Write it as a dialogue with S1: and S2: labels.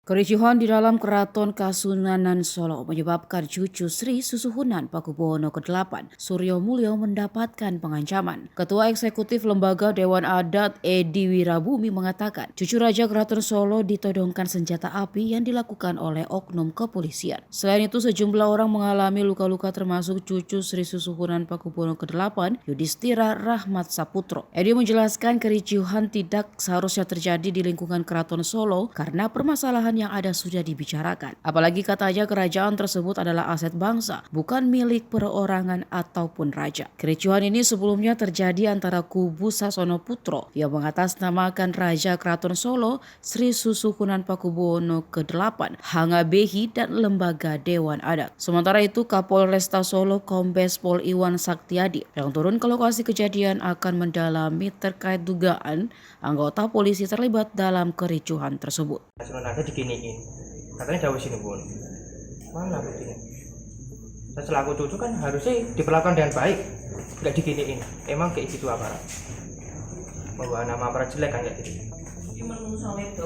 S1: Kericuhan di dalam Keraton Kasunanan Solo menyebabkan cucu Sri Susuhunan Pakubuwono ke-8, Suryo Mulyo mendapatkan pengancaman. Ketua Eksekutif Lembaga Dewan Adat Edi Wirabumi mengatakan, cucu Raja Keraton Solo ditodongkan senjata api yang dilakukan oleh oknum kepolisian. Selain itu, sejumlah orang mengalami luka-luka termasuk cucu Sri Susuhunan Pakubuwono ke-8, Yudhistira Rahmat Saputro. Edi menjelaskan kericuhan tidak seharusnya terjadi di lingkungan Keraton Solo karena permasalahan yang ada sudah dibicarakan. Apalagi katanya kerajaan tersebut adalah aset bangsa, bukan milik perorangan ataupun raja. Kericuhan ini sebelumnya terjadi antara kubu Sasono Putro yang mengatasnamakan Raja Keraton Solo Sri Susuhunan Pakubuwono ke-8, Hangabehi dan Lembaga Dewan Adat. Sementara itu, Kapolresta Solo Kombes Pol Iwan Saktiadi yang turun ke lokasi kejadian akan mendalami terkait dugaan anggota polisi terlibat dalam kericuhan tersebut.
S2: Nanti diginiin, katanya jauh sini pun mana buktinya. Saya selaku cucu kan harusnya diperlakukan dengan baik, nggak diginiin. Emang kayak gitu aparat, membawa nama aparat jelek kan kayak gitu. Gimana menurut saya itu?